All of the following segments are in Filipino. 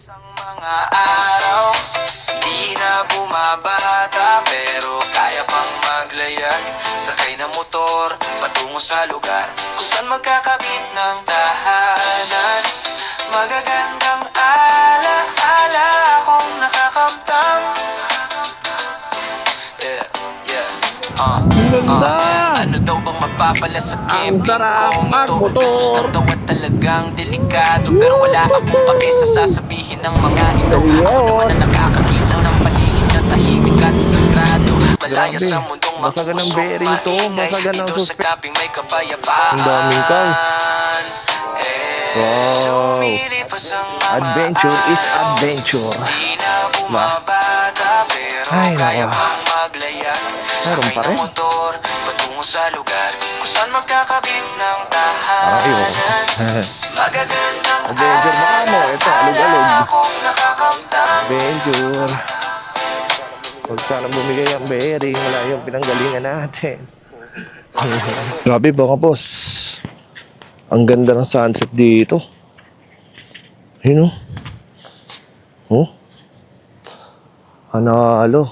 Isang mga araw, di na bumabata pero kaya pang maglayag. Sakay ng motor, patungo sa lugar kung saan magkakabit ng tahanan. Magagandang ala-ala akong nakakamtam. Yeah, yeah, Ganda! Ano daw bang mapapala sa Ang camping sarap kung ito? magmotor. Gastos lang daw at talagang delikado. Pero wala akong pake sa sasabihin ng mga ito. Ako naman ang nakakakita ng paligid na tahimik at sagrado. Malaya Grabe. sa mundong Masagan ng makusong bearing to, maingay. masagan ng Dito sa suspect. kaping may kapayapaan. Ang daming kang. Wow. Lumilipas ang mga Adventure is araw. adventure. Di na bumabata pero Ay, kaya nako. pang maglayag. Meron Sakay pa ng rin. motor, patungo sa lugar kung saan magkakabit ng Ay, tahanan. oh. Magagandang Adventure baka mo. Ito, alog-alog. akong nakakamtam. Adventure. Huwag sanang bumigay ang bearing. Wala yung pinanggalingan natin. Grabe mga boss. Ang ganda ng sunset dito. Yun oh. Oh. Hanalo.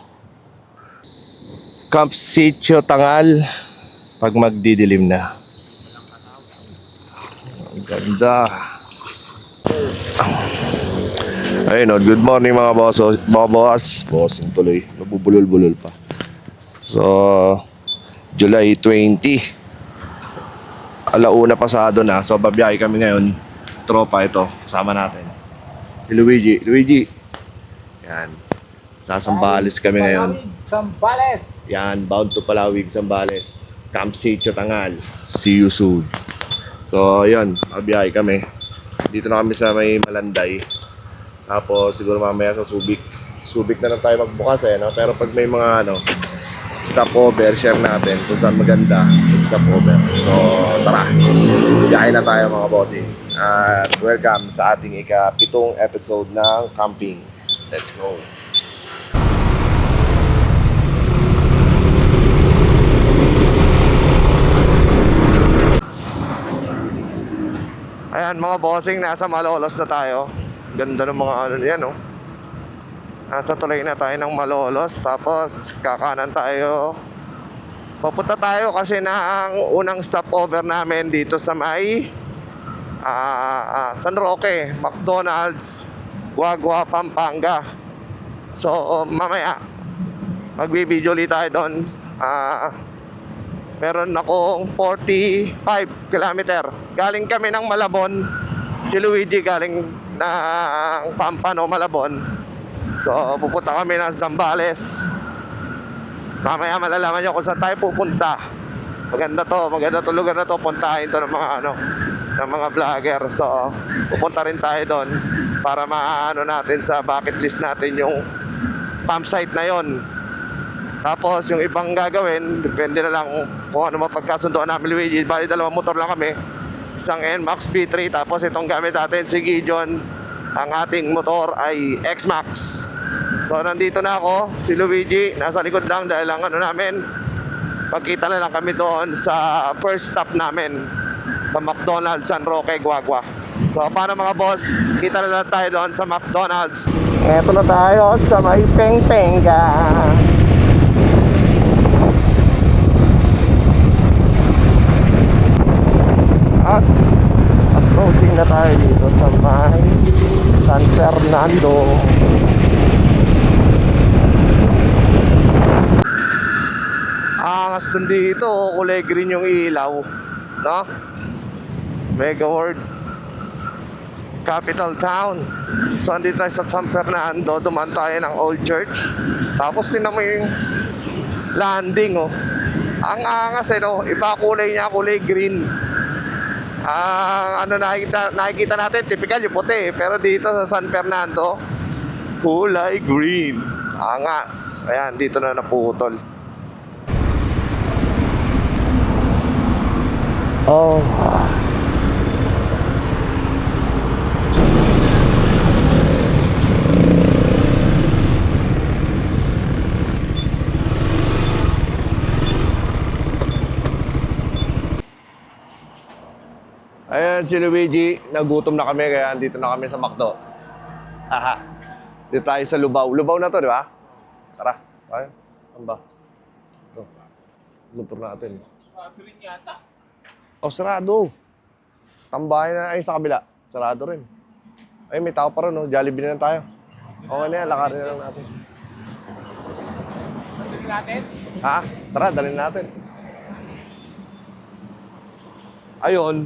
Camp Sitio Tangal. Pag magdidilim na. Ang ganda. Ayun oh, good morning mga boss. Bossing tuloy. Nabubulol-bulol pa. So, July 20. Alauna pasado na. So, babiyahe kami ngayon. Tropa ito. Kasama natin. Si Luigi. Luigi. Yan. Sa Sambales kami ngayon. Sambales. Yan. Bound to Palawig, Sambales. Camp Sitio Tangal. See you soon. So, yun. Babiyahe kami. Dito na kami sa may Malanday. Tapos, siguro mamaya sa Subic. Subic na lang tayo magbukas no? Pero pag may mga stopover, share natin kung saan maganda stopover. So, tara. Biyahe na tayo mga bossing. At welcome sa ating ika-7 episode ng camping. Let's go. Ayan mga bossing, nasa Malolos na tayo. Ganda ng mga yan Nasa tuloy na tayo ng Malolos. Tapos kakanan tayo. Papunta tayo kasi na ang unang stopover namin dito sa may San Roque, McDonald's, Guagua, Pampanga. So mamaya magbibideo ulit tayo doon. Meron akong 45 kilometer. Galing kami ng Malabon. Si Luigi galing ng Pampano, Malabon. So pupunta kami ng Zambales. Mamaya malalaman nyo kung saan tayo pupunta. Maganda to lugar na to. Puntahin to ng mga ng mga vlogger. So pupunta rin tayo doon para maano natin sa bucket list natin yung campsite na yon. Tapos yung ibang gagawin, depende na lang kung ano mapagkasundoan namin Luigi. Bali dalawang motor lang kami. Isang NMAX P3. Tapos itong gamit natin si Gideon. Ang ating motor ay X-Max. So nandito na ako, si Luigi. Nasa likod lang dahil ang namin, pagkita na lang kami doon sa first stop namin sa McDonald's San Roque, Guagua. So paano mga boss, kita na lang tayo doon sa McDonald's. Eto na tayo sa may Pengpenga. At approaching na tayo dito sa may San Fernando. Angas dun dito, kulay green yung ilaw, no? Mega World Capital Town. So andito tayo sa San Fernando. Dumaan tayo ng Old Church. Tapos tingnan mo yung landing ang angas iba kulay niya, kulay green. Ang nakikita natin, typical yung puti. Pero dito sa San Fernando, kulay green. Angas. Ayan, dito na naputol. Oh. Ayan si Luigi, nagutom na kami kaya andito na kami sa McDo. Aha. Dito tayo sa Lubao. Lubao na to, di ba? Tara. Tayo. Saan ba? Ito. Motor natin. Sarado rin yata. Oh, sarado. Tambahin na. Ay, sa kabila. Sarado rin. Ay, may tao pa rin, no? Jollibee na lang tayo. Okay na yan. Lakarin na lang natin. Sarado natin. Ha? Tara, dalhin natin. Ayun.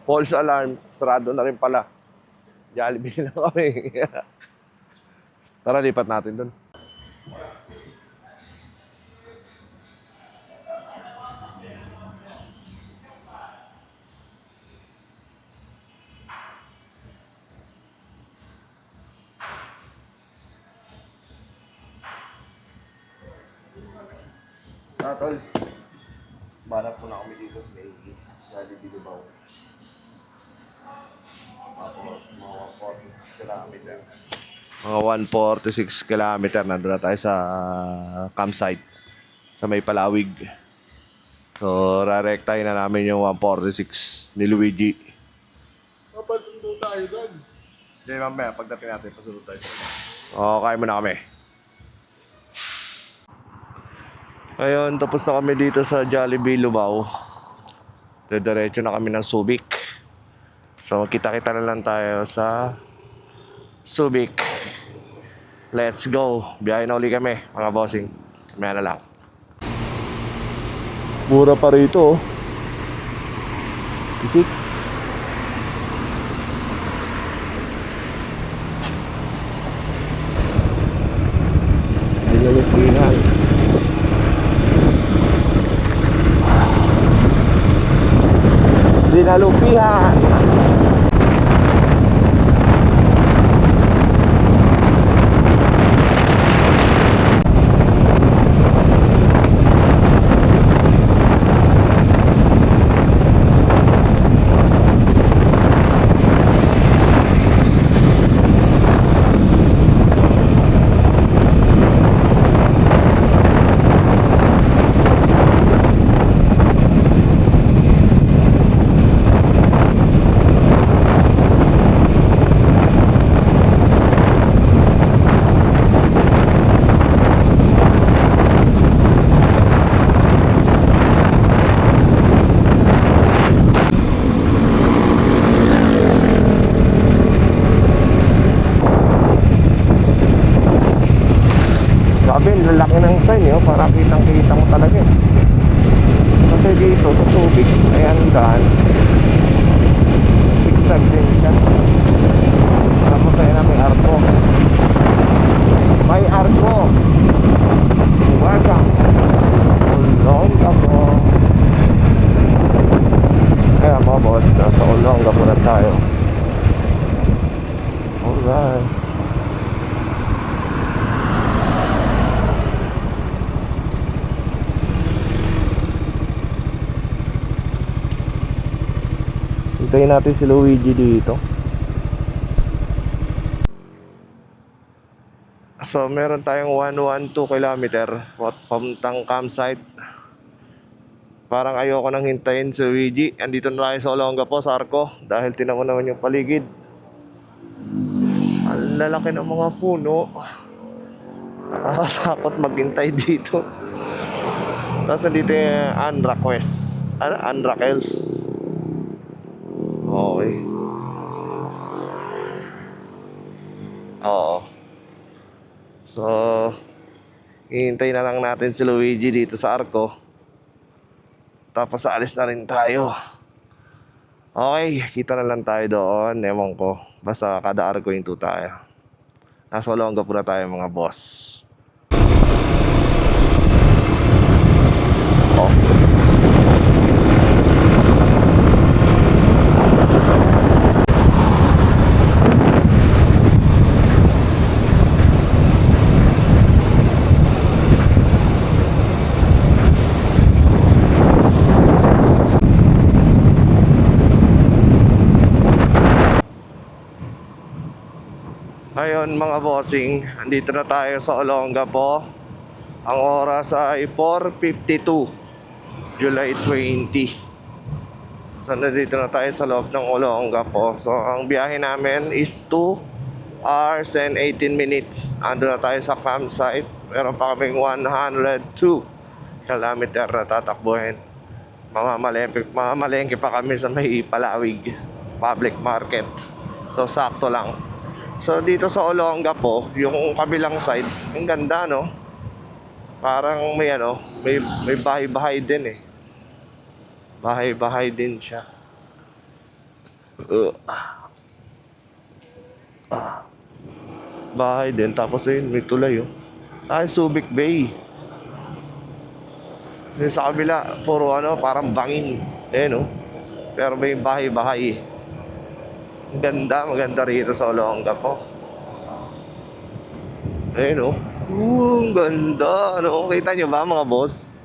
False alarm. Sarado na rin pala. Jollibee na kami. Tara, lipat natin dun. Tol. Banat po na kami dito sa may Jollibee Lubao. Tapos, mga 146 kilometer. Mga 146 kilometer. Nandun na tayo sa campsite. Sa may Palawig. So, rarektahin na namin yung 146 ni Luigi. Papansundo tayo doon. Hindi, mamaya. Pagdating natin, pasunod tayo. Oo, kaya mo na kami. Ayun, tapos na kami dito sa Jollibee Lubao. Diretso na kami ng Subic. So, kita-kita na lang tayo sa Subic. Let's go. Biyahe na uli kami, mga bossing. Mamaya na lang. Mura pa rito, oh. 56. Dinalupihan. Dinalupihan. Sabi, lalaki ng sign yun, para kitang-kita mo talaga eh. Kasi dito sa Subic, ayan ang daan. Zigzag din siya. Tapos tayo na may arko. May arko. Welcome. Olongga po. Ayan mga boss, nasa Olongga po na tayo. Alright. Hintayin natin si Luigi dito. So, meron tayong 112 kilometer papuntang campsite. Parang ayoko nang hintayin si Luigi. Andito na tayo sa Olongga po, sa Arco. Dahil tinan mo naman yung paligid. Ang lalaki ng mga puno. Nakakatakot maghintay dito. Tapos nandito yung Anrak West. Anrak Hills. Okay. Oo. So, hihintay na lang natin si Luigi dito sa Arco. Tapos aalis na rin tayo. Okay, kita na lang tayo doon. Ewan ko. Basta kada Arco into tayo. Nasa Olongga po na tayo mga boss. Oh. Ayun mga bossing, andito na tayo sa Olongga po. Ang oras ay 4:52 July 20. So nandito na tayo sa loob ng Olongga po. So ang biyahe namin is to hours and 18 minutes. Ando na tayo sa campsite. Meron pa kaming 102 kilometer na tatakbuhin. Mamamalengke pa kami sa may Palawig Public Market. So sakto lang. So dito sa Olongapo, yung kabilang side, ang ganda no. Parang may may bahay-bahay din eh. Bahay-bahay din siya. Bahay din, tapos ayun, may tulay oh. Ay, Subic Bay. Yung sa kabila, puro parang bangin. Ayun oh. Pero may bahay-bahay. Maganda rito sa Olongapo. Ayun oh. Ang ganda. Kita nyo ba mga boss?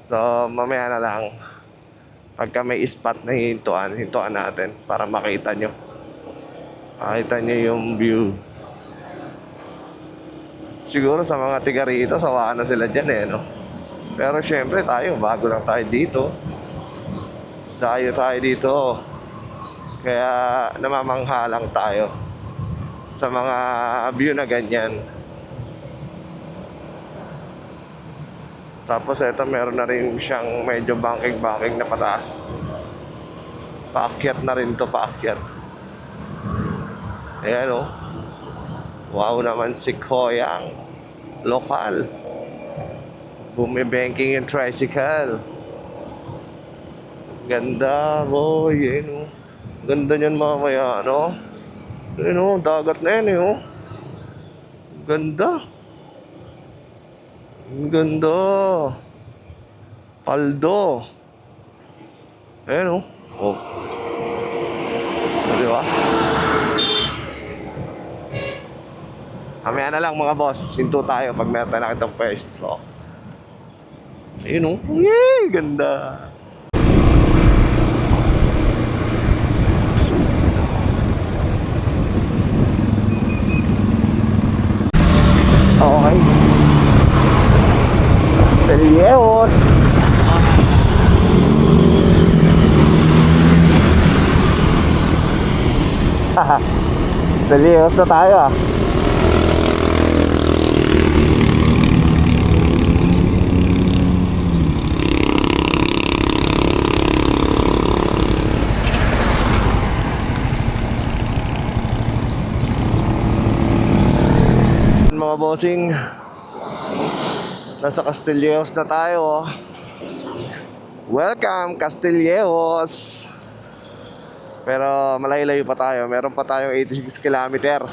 So, mamaya na lang. Pagka may spot na hintuan natin para makita nyo. Makita nyo yung view. Siguro sa mga tiga rito, sawaan na sila dyan eh, no? Pero syempre tayo, bago lang tayo dito. Dayo tayo dito. Kaya namamangha lang tayo sa mga view na ganyan. Tapos ito meron na rin siyang medyo banking na pataas. Paakyat na rin to, paakyat. Ayan o. Wow naman si Koyang. Lokal. Bumibanking yung tricycle. Ganda boy. Ayan o. Ganda niyan mamaya, no? Ayan o, dagat na yan eh o. Ganda. Ang ganda. Paldo. Ayan o. Oh. Diba? Mamaya na lang mga boss. Hinto tayo pag meron tayo nakitang pwesto. Ayun o. Yay! Ganda. Okay. Castelleos. Castelleos na tayo ah. Mga bossing, nasa Castelleos na tayo. Welcome Castelleos. Pero malayo-layo pa tayo. Meron pa tayong 86 kilometer.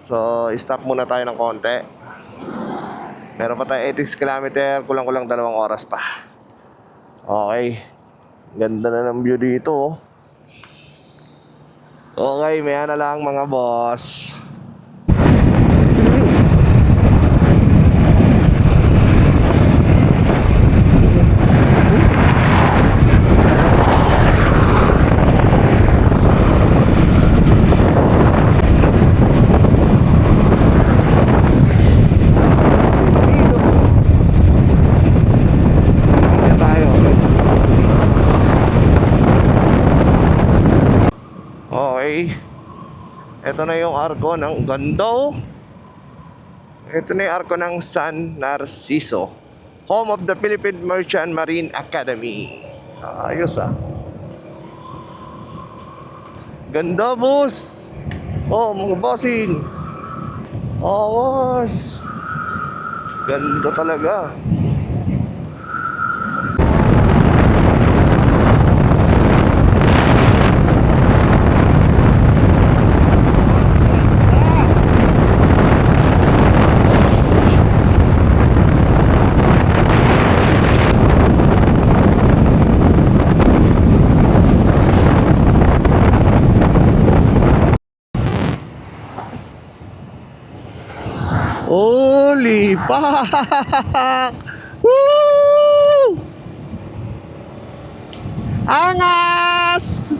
So stop muna tayo ng konti. Meron pa tayong 86 kilometer. Kulang-kulang 2 oras pa. Okay. Ganda na ng view dito. Okay, maya na lang mga boss. Okay. Ito na yung arko ng ganda oh. Ito na yung arko ng San Narciso, home of the Philippine Merchant Marine Academy. Ayos ah. Ganda boss. Oh mga bossing. Awas. Ganda talaga. Holy fuck! Woo! Angas!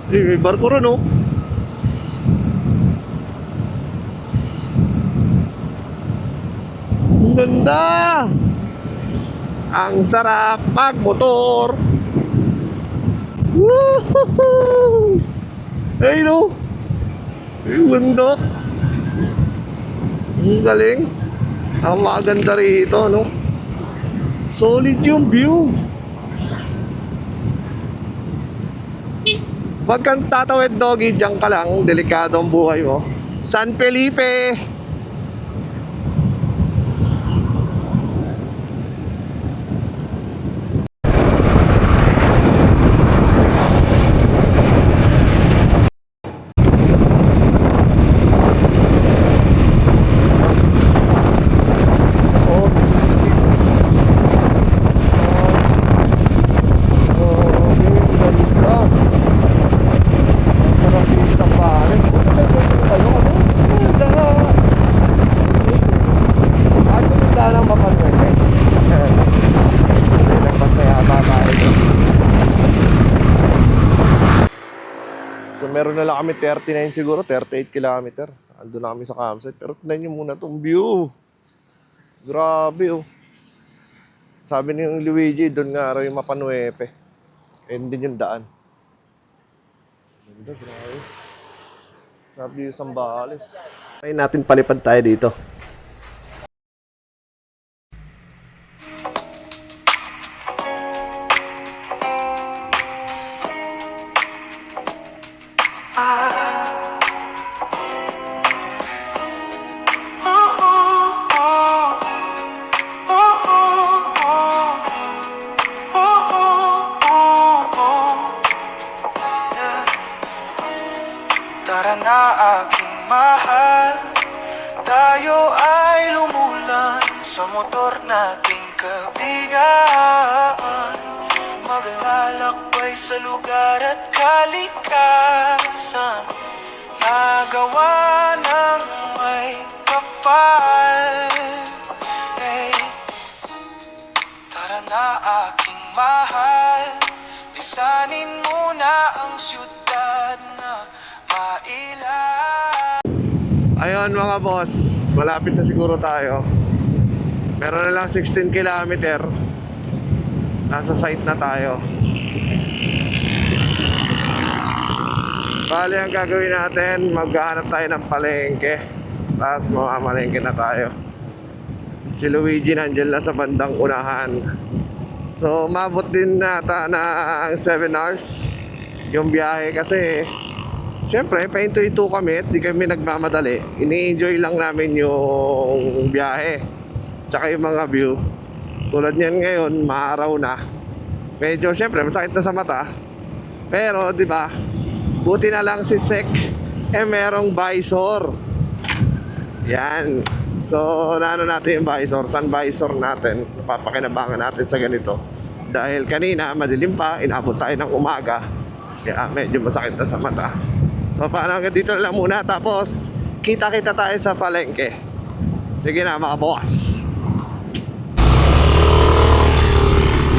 May barko ron oh. Ang ganda! Ang sarap magmotor! Woohoo! Ay no! Yung bundok. Ang galing. Ang maganda rito, no? Solid yung view. Huwag kang tatawid, doggy. Diyan ka lang. Delikado ang buhay mo. San Felipe! Oh, so meron na lang kami 39 siguro, 38 kilometer. Ando na kami sa campsite. Pero tignan nyo muna itong view. Grabe oh. Sabi ni yung Luigi, doon nga raw yung Mapanuepe. And din yung daan. Ganda, grabe. Sabi yung Sambales. Ay natin palipad tayo dito. Tara na aking mahal, tayo ay lumulan sa motor nating kabigaan. Maglalakbay sa lugar at kalikasan, nagawa ng may kapal. Hey, tara na aking mahal, lisanin muna ang syudad na mailan. Ayun mga boss, malapit na siguro tayo. Meron na lang 16 kilometer. Nasa site na tayo. Bali ang gagawin natin, maghahanap tayo ng palengke. Tapos mamamalengke na tayo. Si Luigi nandiyan lang sa bandang unahan. So mabot din nata na 7 hours yung biyahe kasi siyempre, pahinto-hinto kami at di kami nagmamadali. Ini-enjoy lang namin yung biyahe. Tsaka yung mga view. Tulad niyan ngayon, maaraw na. Medyo siyempre, masakit na sa mata. Pero, di ba, buti na lang si Sek, merong visor. Yan. So, naano natin yung visor? Sun visor natin. Papakinabangan natin sa ganito. Dahil kanina, madilim pa, inabot tayo ng umaga. Kaya medyo masakit na sa mata. So paano hanggang dito na lang muna, tapos kita-kita tayo sa palengke. Sige na mga boss.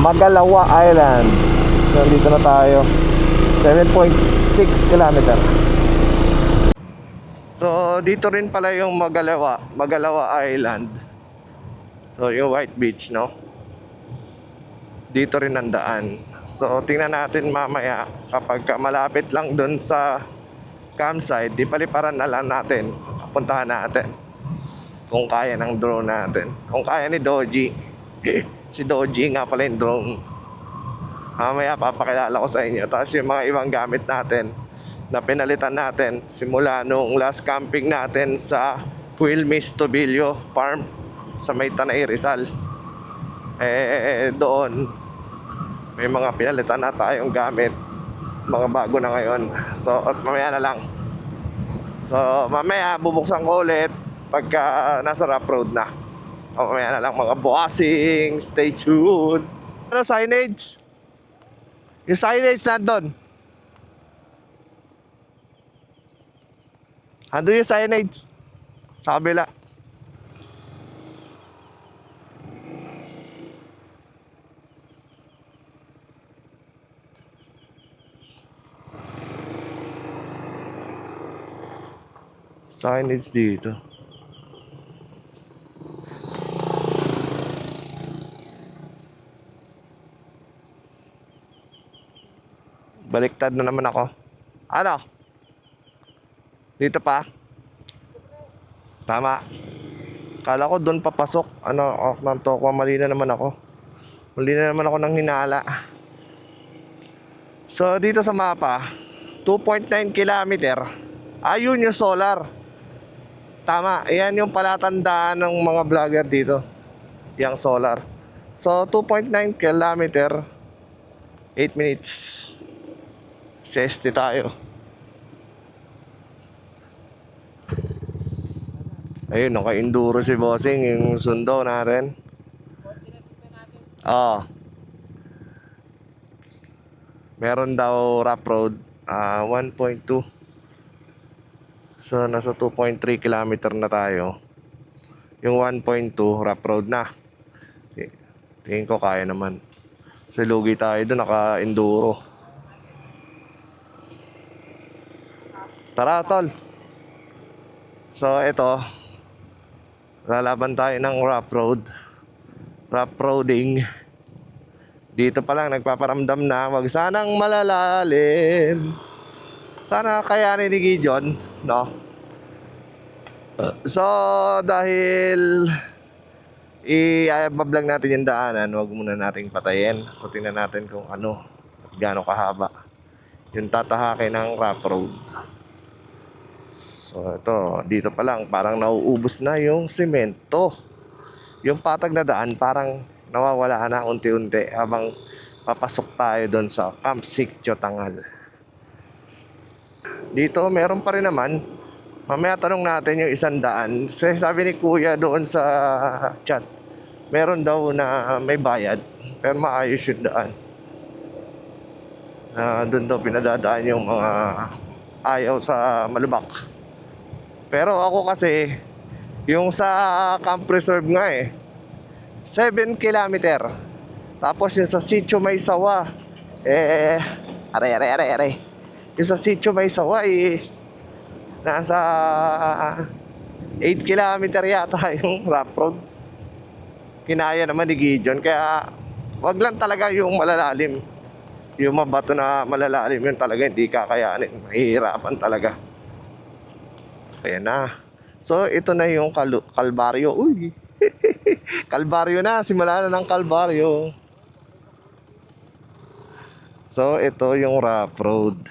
Magalawa Island. So dito na tayo. 7.6 kilometer. So dito rin pala yung Magalawa Island. So yung White Beach, no? Dito rin ang daan. So tingnan natin mamaya kapag malapit lang dun sa campsite, di paliparan na lang natin. Puntahan natin kung kaya ng drone natin. Kung kaya ni Doji. Si Doji nga pala yung drone. Mamaya papakilala ko sa inyo. Tapos yung mga ibang gamit natin na pinalitan natin simula nung last camping natin sa Quilmes Tobillo Farm sa may Tanay Rizal. Doon may mga pinalitan na tayong gamit, mga bago na ngayon. So at mamaya na lang. So mamaya bubuksan ko ulit pagka nasa rough road na. O mamaya na lang mga bossing. Stay tuned. Ano signage? Yung signage nandun. Ando yung signage sa kabila. Signage dito. Baliktad na naman ako. Ano? Dito pa? Tama. Kala ko doon papasok. Ano, ng Tokwa. Mali na naman ako. Mali na naman ako ng hinala. So, dito sa mapa, 2.9 kilometer. Ayun yung solar. Tama. Yan yung palatandaan ng mga vlogger dito. Yang solar. So, 2.9 kilometer. 8 minutes. Sesti tayo. Ayun, naka-enduro si Bossing, yung sundo natin. Oo. Meron daw rough road, 1.2. So, nasa 2.3 kilometer na tayo. Yung 1.2, rough road na. Tingin ko kaya naman. So, lugi tayo doon, naka-enduro. Tara, tol. So, ito. Lalaban tayo ng rough road. Rough roading. Dito pa lang nagpaparamdam na wag sanang malalalim. Sana kayanin ni Gideon, no? So, dahil i-vlog natin yung daanan, wag muna nating patayin. So, tingnan natin kung ano at gaano kahaba yung tatahakin ng rough road. So ito, dito pa lang parang nauubos na yung semento. Yung patag na daan parang nawawala na unti-unti habang papasok tayo doon sa Camp Sitio Tangal. Dito meron pa rin naman. Mamaya tanong natin yung 100. Kasi sabi ni Kuya doon sa chat, meron daw na may bayad pero maayos yung daan. Doon daw pinadadaan yung mga ayaw sa malubak. Pero ako kasi, yung sa Camp Reserve nga 7 kilometer. Tapos yung sa Sitio Maysawa, are. Yung sa Sitio Maysawa is nasa 8 kilometer yata yung rough road. Kinaya naman ni Gideon, kaya wag lang talaga yung malalalim. Yung mabato na malalalim, yun talaga hindi kakayanin. Mahihirapan talaga. Ayan na. So, ito na yung Kalbaryo. Uy! Kalbaryo na. Simula na ng Kalbaryo. So, ito yung rough road.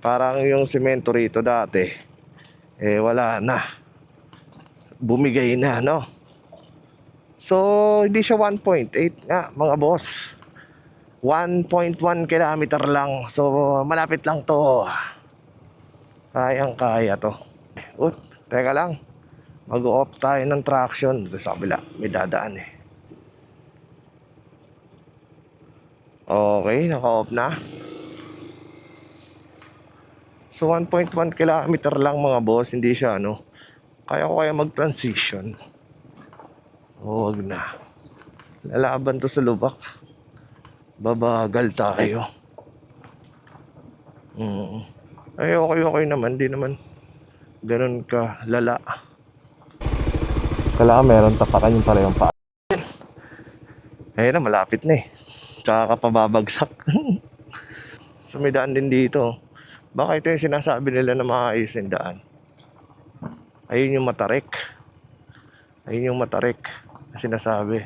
Parang yung semento rito dati. Wala na. Bumigay na, no? So, hindi siya 1.8 nga, mga boss. 1.1 kilometer lang. So, malapit lang to. Kayang-kaya to. Teka lang. Mag-off tayo ng traction. Ito sa kabila, may dadaan Okay, naka-off na. So 1.1 kilometer lang mga boss. Hindi siya kaya ko mag-transition. Huwag na. Lalaban to sa lubak. Babagal tayo. Okay naman. Di naman ganun ka lala. Kailangan meron tapakan yung parehong pa. Ayun na, malapit na Tsaka ka pababagsak. So may daan din dito. Baka ito yung sinasabi nila na maayos yung daan. Ayun yung Matarik. Ayun yung Matarik na sinasabi.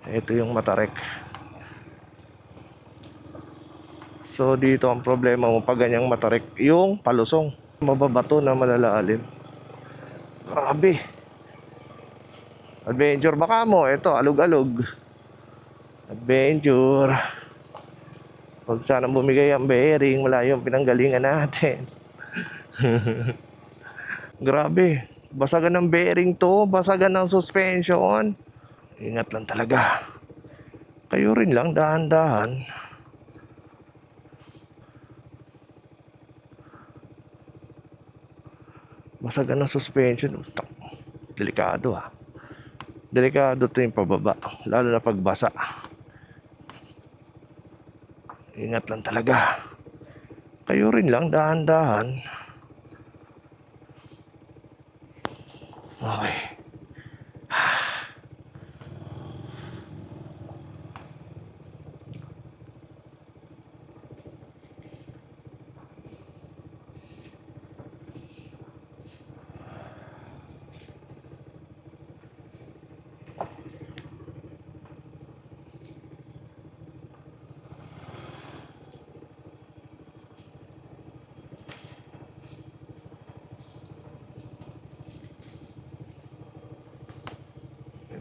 Ito yung Matarik. So dito ang problema mo pag ganyang Matarik, yung palusong. Mababato na malalalim. Grabe. Adventure baka mo. Ito, alog-alog. Adventure. Huwag sanang bumigay ang bearing. Wala yung pinanggalingan natin. Grabe. Basagan ng bearing to. Basagan ng suspension. Ingat lang talaga. Kayo rin lang, dahan-dahan. Basagan ng suspension. Delikado Delikado to yung pababa. Lalo na pagbasa. Ingat lang talaga. Kayo rin lang, dahan-dahan. Okay.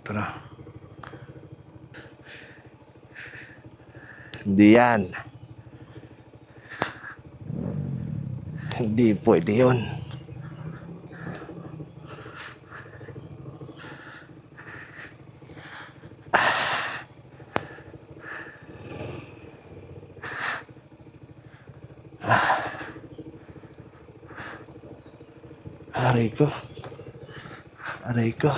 Ito na. Hindi yan. Hindi pwede yun. Aray ko. Aray ko.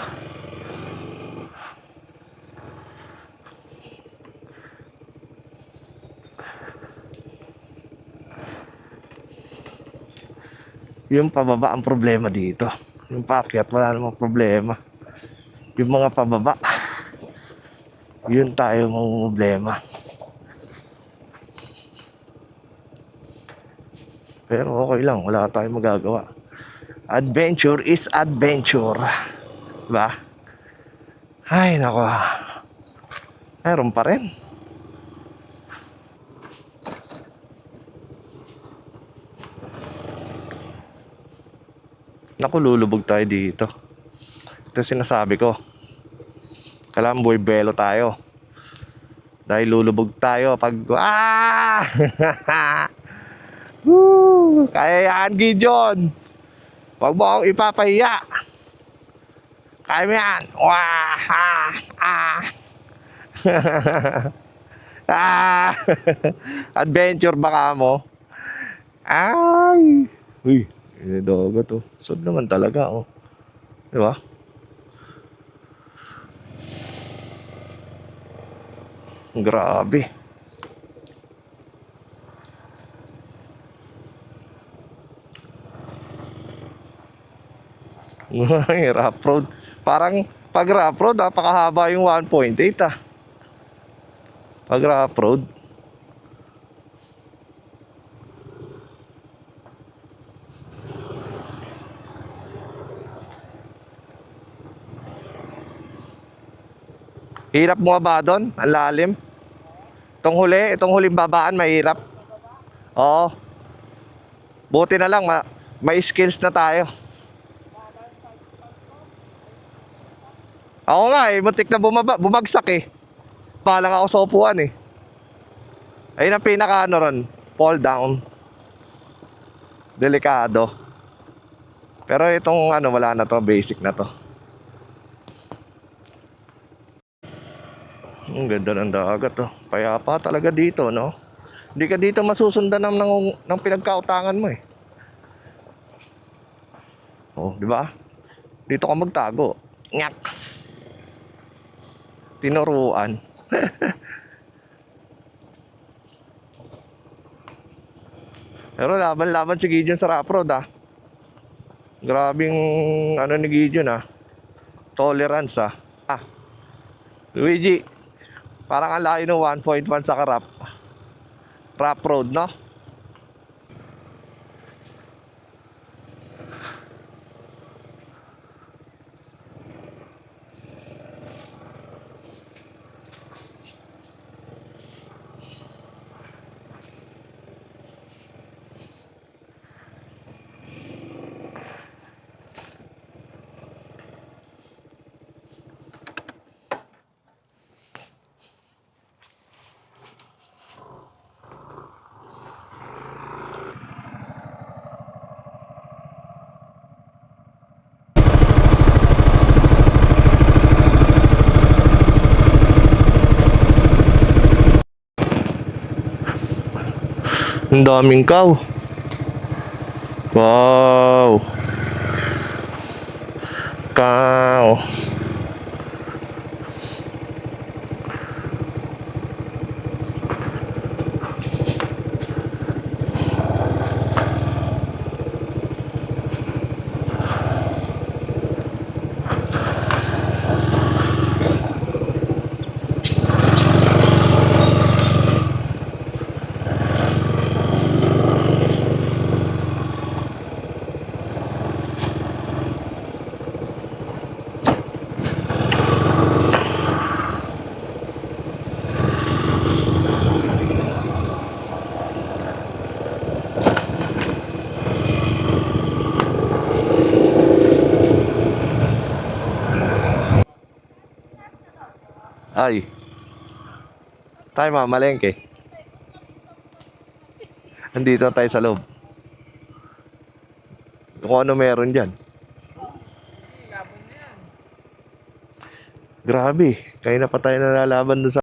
Yung pababa ang problema dito. Yung paakyat wala namang problema. Yung mga pababa, yun tayo mga problema. Pero okay lang, wala tayong magagawa. Adventure is adventure. Diba? Ay, nako. Meron pa rin. Naku, lulubog tayo dito. Ito sinasabi ko. Kailangan buwibelo tayo. Dahil lulubog tayo pag... Ah! Woo! Kaya yan, Gideon. Huwag mo akong ipapahiya. Kaya mo yan. Wah! Ah! Ah! Ah! Adventure baka mo. Ay! Uy, dogo to. Sod naman talaga, oh. Diba? Grabe. Rough road. Parang pag rough road, napakahaba yung 1.8 ah. Pag rough road. Hirap mo ba doon? Ang lalim. Itong huling babaan, mahirap. Oo. Buti na lang, may skills na tayo. Ako nga eh, muntik na bumagsak eh. Palang ako sa upuan eh. Ayun ang pinaka ano ron, fall down. Delikado. Pero itong ano, wala na to, basic na to. Ang ganda ng dagat oh. Payapa talaga dito, no? Hindi ka dito masusundan ng pinagkautangan mo eh. Oh, di ba? Dito ka magtago. Nyak. Tinuruan. Pero laban-laban si Gideon sa rough road ah. Grabing ano ni Gideon ah. Tolerance ah. Ah. Luigi, parang ang layo ng 1.1 sa rough road, no? Ang daming cow. Wow. Cow. Ay, tayo mamalengke. Andito tayo sa loob. Kung ano meron dyan. Laban na yan. Grabe, kaya na pa tayo nalalaban doon sa...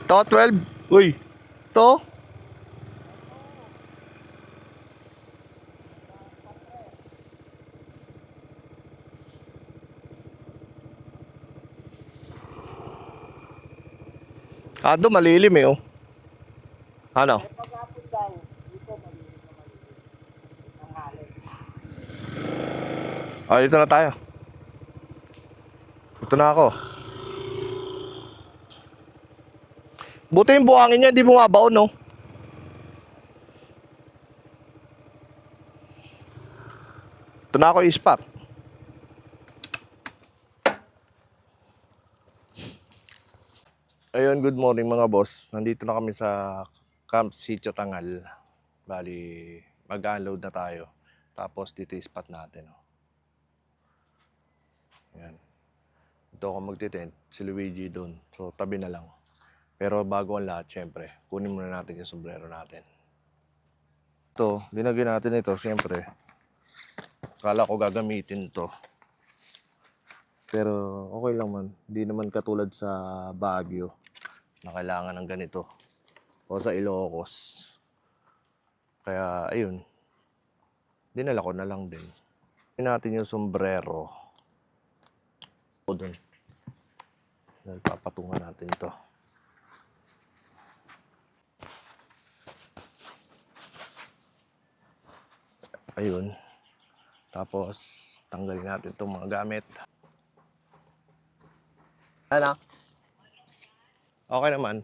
To, 12. Uy, to. Ado, malilim eh, oh. Ano? Ah, dito na tayo. Ito na ako. Buti yung buhangin niya, di bumabaon, no? Ito na ako ispak. Ayun, good morning mga boss. Nandito na kami sa Camp Sitio Tangal. Bali, mag-unload na tayo. Tapos dito yung spot natin, oh. Yan. Ito ako magtitent, si Luigi doon. So, tabi na lang. Pero bago ang lahat, syempre, kunin muna natin yung sombrero natin. Ito, binagyan natin ito, syempre. Kala ko gagamitin to. Pero okay lang man. Hindi naman katulad sa Baguio na kailangan ng ganito. O sa Ilocos. Kaya, ayun. Dinala ko na lang din. Kunin natin yung sombrero. O doon. Papatungan natin to. Ayun. Tapos, tanggalin natin itong mga gamit. Ano? Okay naman.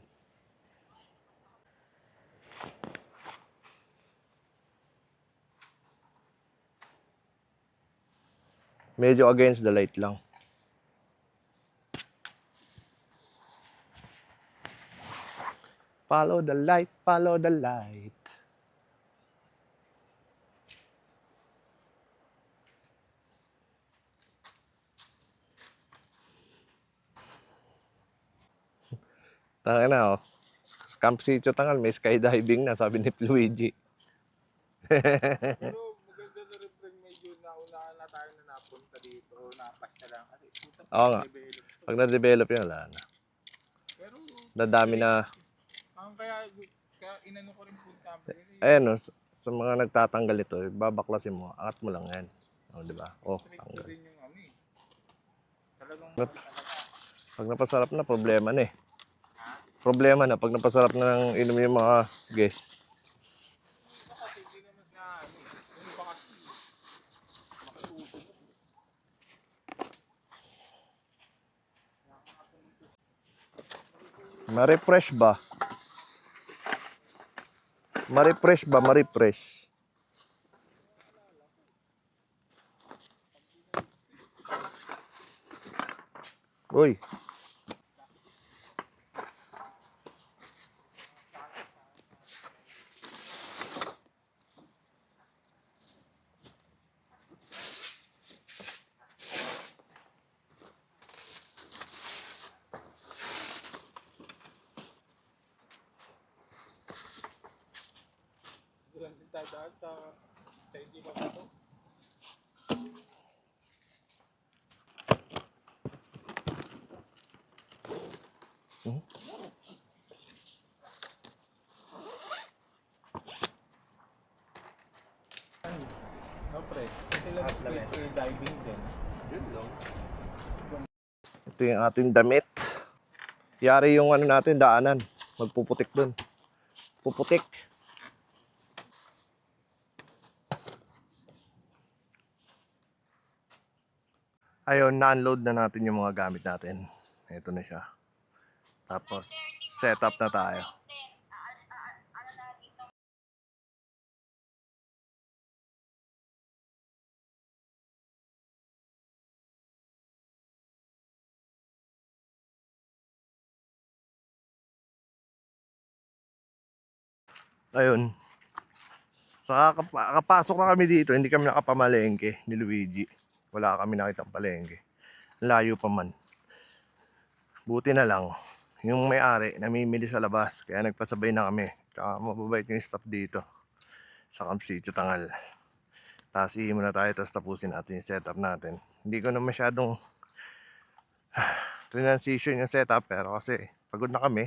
Medyo against the light lang. Follow the light, follow the light. Tanga na, oh. Sa Camp Sitio Tangal, may skydiving na, sabi ni Luigi. Pero maganda na rin pre, medyo naunahan na tayo na napunta dito. Napasya lang. Kasi puta Oo nga. develop to. Pag na-develop yun, wala na. Pero Dadami na. kaya inano ko rin punta. Kasi Ayan, oh, sa mga nagtatanggal ito, babaklasin mo, angat mo lang yan. O, di ba? Oh, strict ko tanggal. din yung ano eh. Talagang Pag napasarap na, problema na eh. Problema na pag napasarap na ng inom yung mga guests. kasi hindi naman na ano eh. Ano ba kasi makiusap. Ma-refresh ba? Ma-refresh ba? Ma-refresh. Uy. Diyan din tayo dahil sa hindi ba ito? No pre, kasi lang free diving din. Yun lang. Ito yung ating damit. Yari yung ano natin, daanan. Magpuputik dun. Puputik. Ayun, na-unload na natin yung mga gamit natin. Ito na siya. Tapos, set up na tayo. Ayun. So kakapasok na kami dito, hindi kami nakapamalengke ni Luigi. Wala kami nakitang palengke. Layo pa man. Buti na lang, yung may-ari namimili sa labas, kaya nagpasabay na kami. Kaya mababait yung staff dito sa Camp Sitio Tangal. Tapos iimo na tayo, tapos tapusin natin yung setup natin. Hindi ko na masyadong transition yung setup, pero kasi pagod na kami.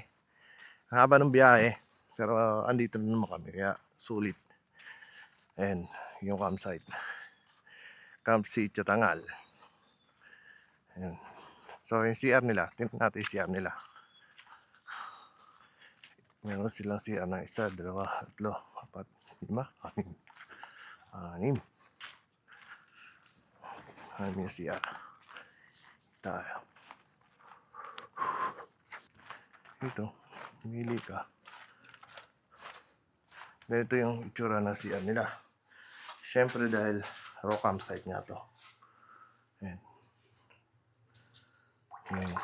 Ang haba ng biyahe, pero andito na naman kami, kaya sulit. And yung campsite, Camp Sitio Tangal. Ayan. So yung CR nila, tingnan natin yung CR nila. Meron silang CR na 1, 2, 3, 4, 5, 6. Anim yung CR. Tayo. Ito, pumili ka. Ganito yung itsura ng CR nila. Siyempre dahil raw campsite nga to. Ayan. Ayan.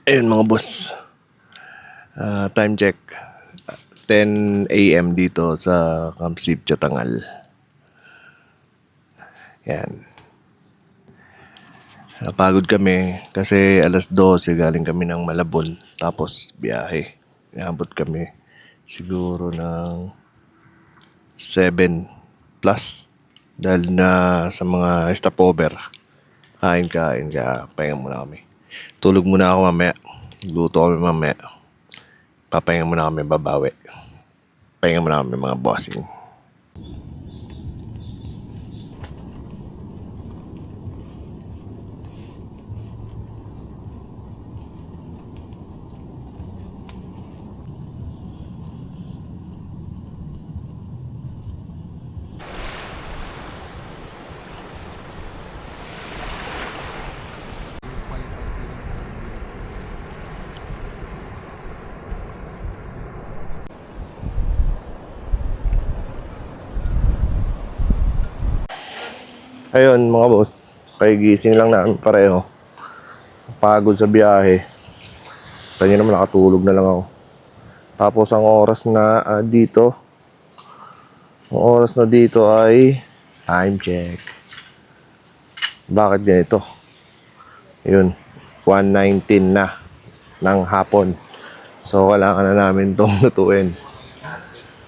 Ayun mga boss. Time check. 10 AM dito sa Camp Sitio Tangal. Yan. Napagod kami kasi alas 12 galing kami ng Malabon. Tapos biyahe. Inabot kami siguro ng 7 plus. Dahil na sa mga stopover. Kain. Kaya pahinga muna kami. Tulog muna ako mamaya. Luto kami mamaya. Papahinga muna kami, babawi. Pahinga muna kami mga bossing. Ayun mga boss, kay gising lang namin pareho. Pagod sa biyahe. Kanya naman nakatulog na lang ako. Tapos ang oras na dito, ang oras na dito ay time check. Bakit ganito? Yun, 1:19 na ng hapon. So kailangan na namin itong lutuin.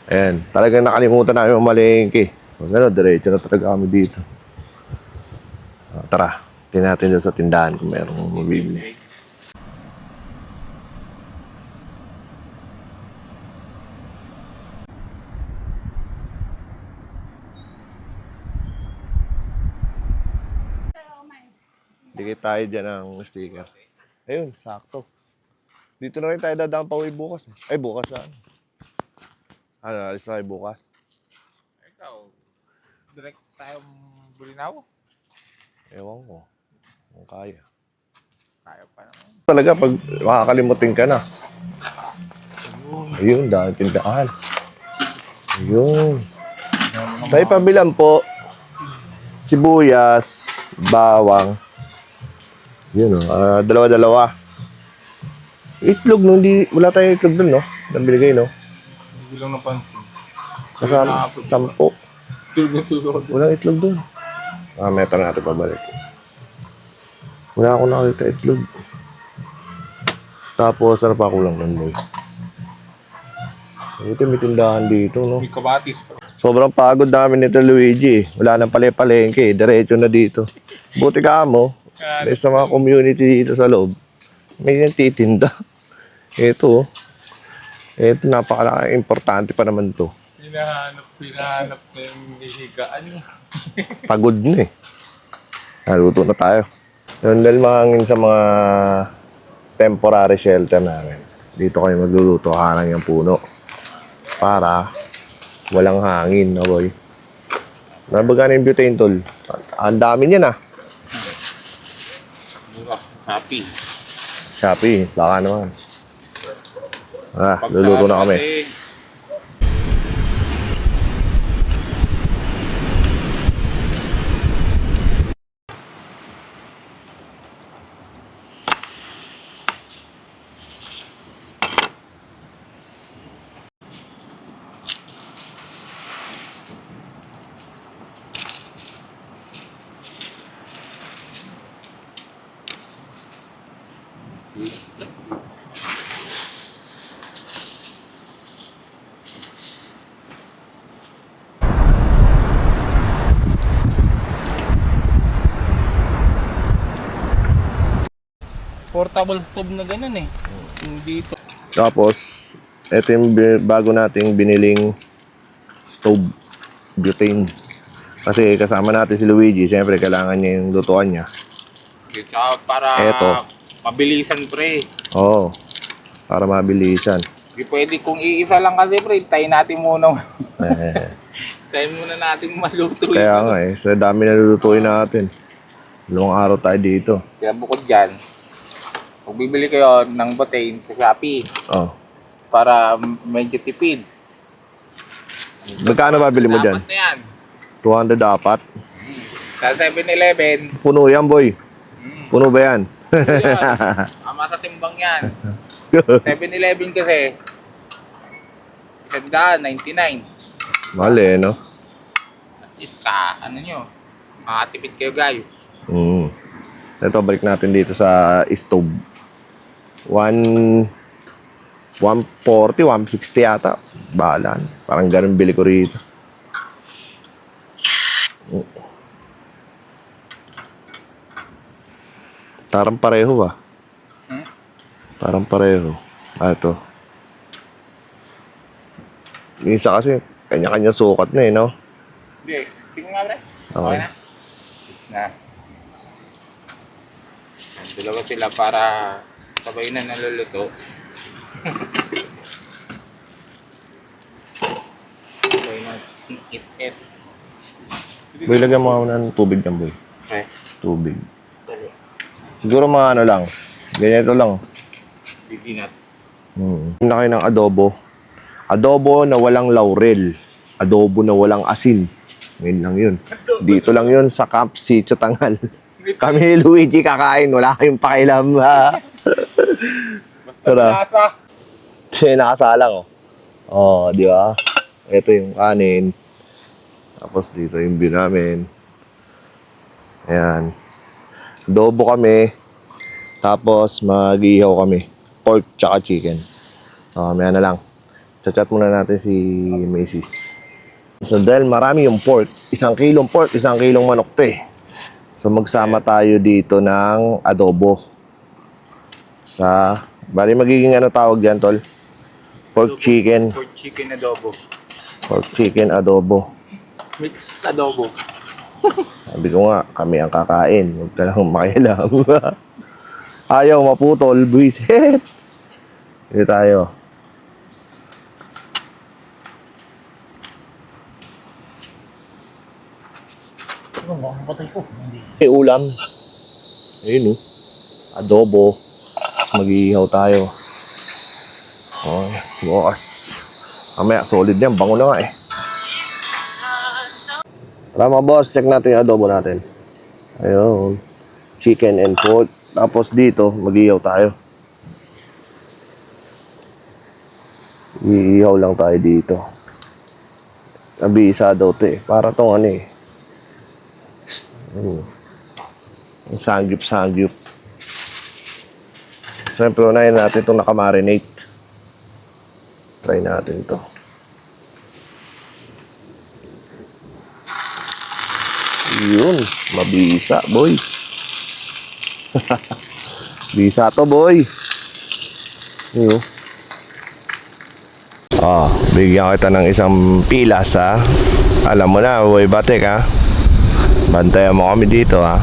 Ayan, talagang nakalimutan namin mamalengke. Gano'n, diretso na talaga kami dito. Tara, tingnan natin doon sa tindahan kung merong mabibili. Dikit tayo dyan ng sticker. Ayun, sakto. Dito na rin tayo dadaan pa uwi bukas. Ay, bukas na. Ano, alis na tayo bukas. Ikaw, direct tayong Bulinaw. Ewan ko. Kung kaya. Kaya pa naman. Talaga, pag makakalimutin ka na. Ayun, dahil tindahan. Ayun. May pabilan po. Sibuyas, bawang. Yun o, dalawa-dalawa. Itlog no, wala tayong itlog dun no? Nabinigay no? Hindi lang napansin. Kasama, 10. Tulog. Walang itlog dun. Meto natin pabalik. Wala akong nakita itlog. Tapos, ano pa kulang nun boy? Ito may tindahan dito no? May kamatis pa. Sobrang pagod namin nito Luigi. Wala nang pale-palengke. Diretso na dito. Buti ka mo. May sa mga community dito sa loob. May nagtitinda. Ito. Ito napaka-importante pa naman to. Pinahanap na yung higaan niya. Pagod na eh. Naluto na tayo. Yun dahil mahangin sa mga temporary shelter namin. Dito kayo magluluto harang yung puno. Para walang hangin, no boy? Nabaga na yung butane tol. Ang dami niyan ah. Happy. Shopee, baka naman. Luluto na kami. portable stove na ganun eh. Yung dito. Tapos, ito yung bago nating biniling stove, butane. Kasi kasama natin si Luigi, siyempre kailangan niya yung lutuan niya. Tsaka para Eto. mabilisan pre. Oo, para mabilisan. Hindi pwede kung iisa lang kasi pre, tayo natin muna. Eh, Tayo muna natin maluto. kaya nga sa dami na lulutuin natin. Long araw tayo dito. Kaya bukod dyan, kung bibili kayo ng butane sa Shopee, Oh. para medyo tipid. Magkano babili mo dyan? Dapat na yan. 200 dapat. Sa 7-Eleven, Puno yan, boy. Puno ba yan? yun. Ama sa timbang yan. 7-Eleven kasi, 199. Mahal eh, no? At least ano nyo, makatipid kayo guys. Ito, balik natin dito sa stove. 140, 160 yata. Bahala. Parang ganun bili ko rito. Parang pareho ba? Parang pareho. Ito. Yung isa kasi, kanya-kanya sukat na eh, no? Hindi, sige nga pre. Okay. Okay na? Na. Ang dalawa sila para sabay na naluluto. Sabay na it. Boy, lagyan mo ako ng tubig yan, boy. Okay. Tubig. Siguro mga ano lang. Ganito lang. Bibinat. Na kayo ng adobo. Adobo na walang laurel. Adobo na walang asin. Ngayon lang yun. Dito lang yun sa Camp Sitio Tangal. Kami ni Luigi kakain. Wala kayong pakialam. Tara. Lasa. Nakasalang, oh. Oh, di ba? Ito yung kanin. Tapos dito yung view namin. Ayan. Adobo kami. Tapos mag-ihaw kami. Pork tsaka chicken. Maya na lang. Chat muna natin si Macy's. So dahil marami yung pork. 1 kilong pork, 1 kilong manok to eh. So magsama tayo dito ng adobo. Bali magiging ano tawag yan, tol? Pork chicken. Pork chicken adobo. Pork chicken adobo. Mix adobo. Sabi ko nga, kami ang kakain. Huwag ka lang makialam. Ayaw maputol, buwisit. Dito tayo. May ulam. Ayun, adobo. Tapos mag-iihaw tayo. Oh, bukas. Mamaya, solid yan. Bango na nga eh. Tara mga boss, check natin yung adobo natin. Ayun. Chicken and pork. Tapos dito, mag-iihaw tayo. Iihaw lang tayo dito. Nabisa daw ito eh. Para tong ano eh. Ang sangyup. Siyempre, unahin natin itong nakamarinate. Try natin to. Yun, mabisa, boy. Bisa to, boy. Yun. Bigyan kita ng isang pilas, ha. Alam mo na, boy batik, ha. Bantayan mo kami dito, ha.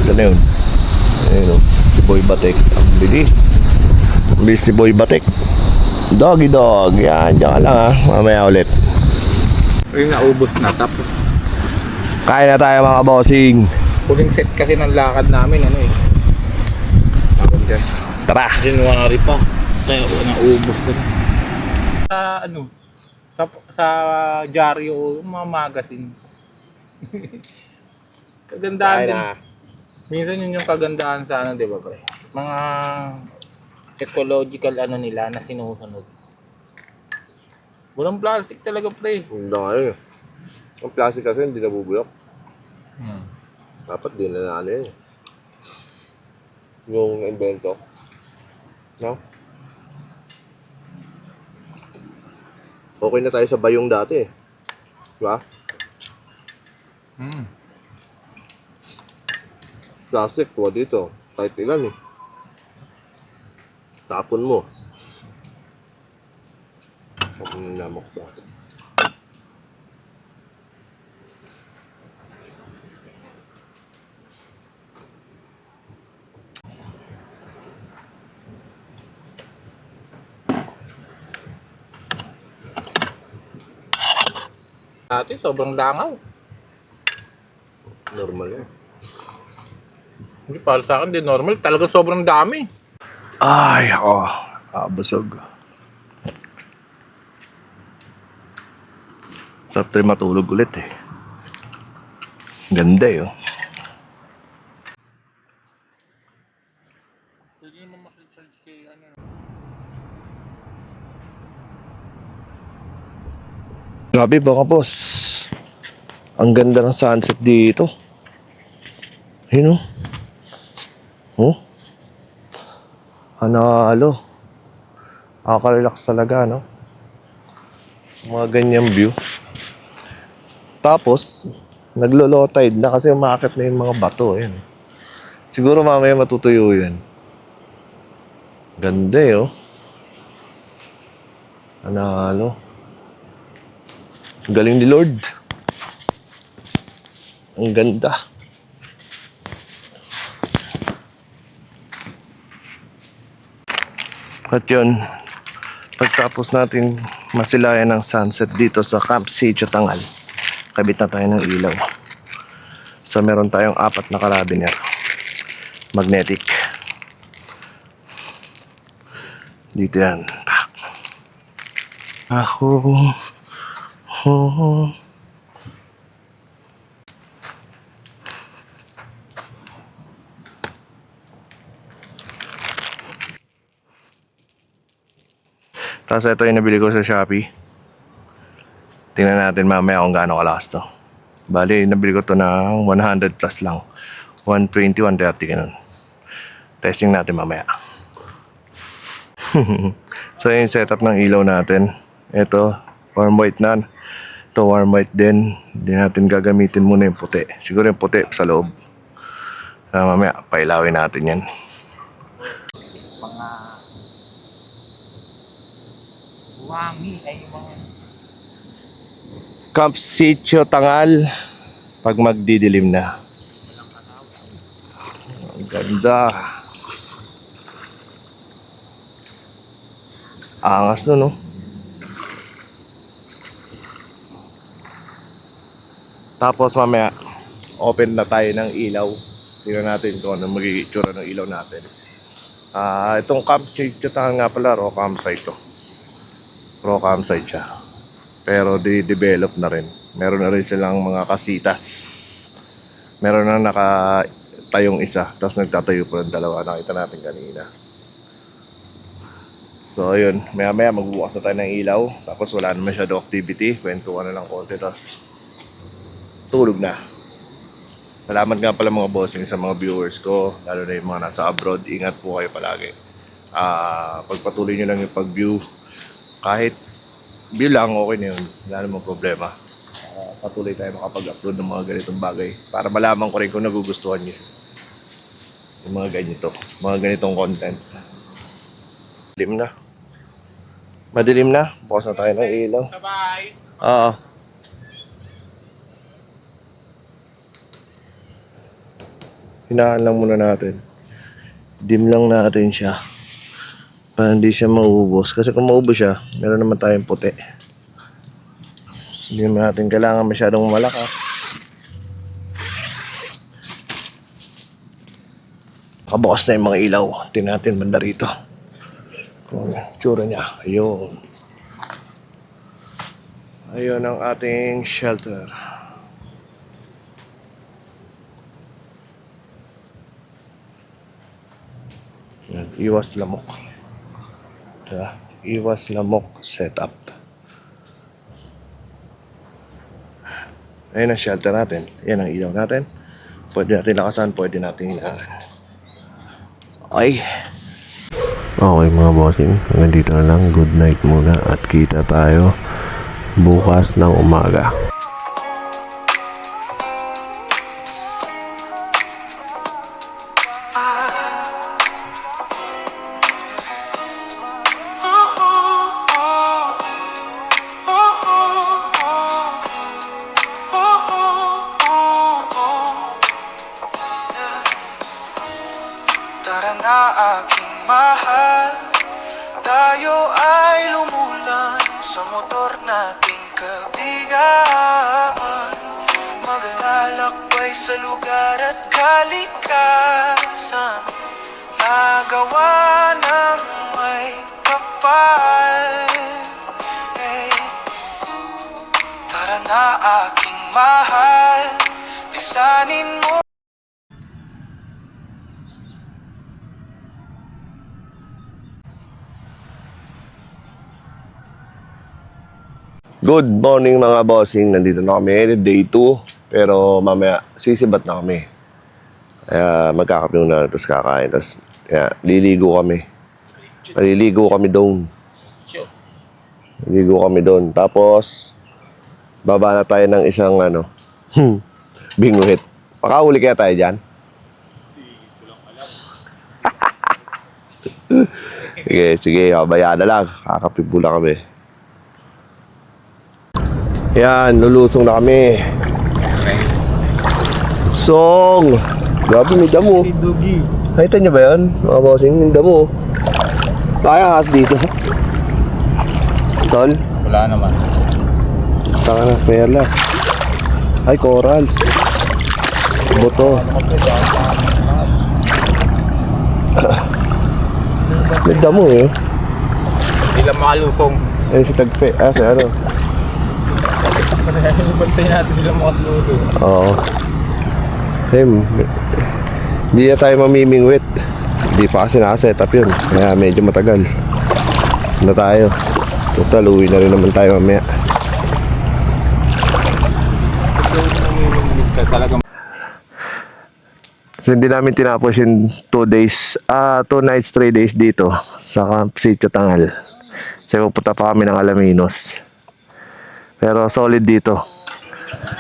Saan na yun? Ayun, si boy batik. Ang bilis. Ang bilis si boy batik. Doggy dog. Yan, dyan ka lang, ha. Mamaya ulit. Ayun, naubos na. Tapos, Kain na tayo, mga bossing. huling set kasi ng lakad namin, ano eh. Tapos dyan. Tara. January pa. Kaya naubos na. Sa dyaryo, yung mga magazine. Kagandahan din. Minsan yun yung kagandahan sa ano, di ba pre? Mga ecological ano nila na sinusunod. Walang plastic talaga pre. Hindi nga yun. Ang plastic kasi hindi nabubulok. Dapat din na ano yun. Yung invento. No? Okay na tayo sa bayong dati eh. Diba? Plastic, kuha dito. Kahit ilan eh. Tapon mo. Tapon ng lamok ba? Dati sobrang langaw. Normal yan. Hindi, para sa akin, di normal. Talaga sobrang dami. Ay, ako. Busog. Sarap tayo matulog ulit eh. Ganda eh. Oh. Pwede naman makicharge kay ano. Grabe mga boss. Ang ganda ng sunset dito. Yun oh. Oh. Hanalo. Nakaka-relax talaga, no? Mga ganyang view. Tapos, naglo-low tide na kasi umakit na yung mga bato. Ayan. Siguro mamaya matutuyo yan. Ganda eh, oh. Hanalo. Galing ni Lord. Ang ganda. At yun, pagtapos natin masilayan ng sunset dito sa Camp Sitio Tangal, kabit na tayo ng ilaw. So meron tayong 4 na carabiner. Magnetic. Dito yan. Pak. Ako. Oh. Tapos ito yung nabili ko sa Shopee. Tingnan natin mamaya kung gaano kalakas to. Bali, nabili ko to ng 100 plus lang. 120, 130 ganun. Testing natin mamaya. So yung setup ng ilaw natin. Ito, warm white na. Ito warm white din. Hindi natin gagamitin muna yung puti. Siguro yung puti sa loob. Mamaya, pailawin natin yan. Mga wangi ay mga Camp Sitio Tangal pag magdidilim na. Ang ganda. Angas no, no? Tapos mamaya open na tayo ng ilaw. Tingnan natin kung ano magiging itsura ng ilaw natin. Itong Camp Sitio Tangal nga pala, raw campsite to. Raw campsite siya. Pero di-develop na rin. Meron na rin silang mga kasitas. Meron na nakatayong isa. Tapos nagtatayo pa ng dalawa. Nakita natin kanina. So ayun, maya magbubukas na tayo ng ilaw. Tapos wala na masyado activity. Kwentuhan na lang konti. Tapos tulog na. Salamat nga pala mga bossing sa mga viewers ko. Lalo na yung mga nasa abroad. Ingat po kayo palagi. Pagpatuloy nyo lang yung pag-view. Kahit view lang, okay na yun. Wala namang problema. Patuloy tayo makapag-upload ng mga ganitong bagay para malaman ko rin kung nagugustuhan nyo yung mga ganito, mga ganitong content. Madilim na. Madilim na. Bukas na tayo ng ilaw. sabay. Oo. Hinaan lang muna natin. Dim lang natin siya. Para hindi siya maubos. Kasi kung maubos siya, meron naman tayong puti. Hindi naman natin kailangan masyadong malakas. Nakabukas na yung mga ilaw. Tingnan natin banda rito. Kung tsura niya. Ayun. Ayun ang ating shelter. Yan, iwas lamok. Diba? Iwas lamok setup. Ayun ang shelter natin. Yan ang ilaw natin. Pwede natin lakasan, pwede natin hinaan. Okay. Okay mga bossing, hanggang dito na lang. Good night muna at kita tayo bukas ng umaga. I mahal. Tayo ay lumulan sa motor nating kabigaan, maglalakbay sa lugar at kalikasan, nagawa ng may kapal. Hey, tara na aking mahal, lisanin mo. Good morning mga bossing. Nandito na kami, day 2. Pero mamaya, sisibat na kami. Kaya magkakape muna, tapos kakain. Tapos, kaya, liligo kami. Maliligo kami doon. Liligo kami doon. Tapos, baba na tayo ng isang bingwit. Makahuli kaya tayo dyan? Sige, kabayaan na lang. Kakape muna kami. Yan, lulusong na kami. Song! Grabe, may damo. Nakita niyo ba yan? Mga bossing, may damo. Kaya kas dito. Tol? Wala naman. Taka na, perlas. Ay, corals. Buto. May damo eh. Hindi lang makalusong. Ayun si Tagpe. Si ano? Bantay natin sila makatulog. Oo. Hindi na tayo mamimingwit. Hindi pa kasi nakaset up yun. Kaya medyo matagal. Na tayo. Total, uwi na rin naman tayo mamaya. Talagang So, hindi namin tinapos yung 2 nights, 3 days dito sa Camp Sitio Tangal. So, pupunta pa kami ng Alaminos. Pero solid dito.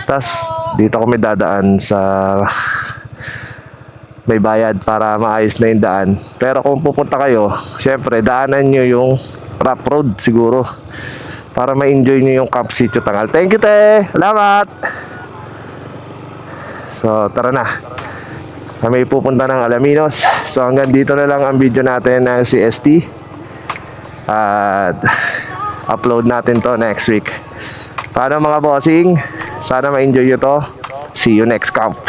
Tapos, dito kami dadaan sa may bayad para maayos na yung daan. Pero kung pupunta kayo, syempre, daanan nyo yung rough road siguro. Para ma-enjoy nyo yung Camp Sitio Tangal. Thank you, te! Salamat! So, tara na. Kami pupunta ng Alaminos. So, hanggang dito na lang ang video natin ng CST. At upload natin to next week. Paano mga bossing? Sana ma-enjoy nyo to. See you next camp.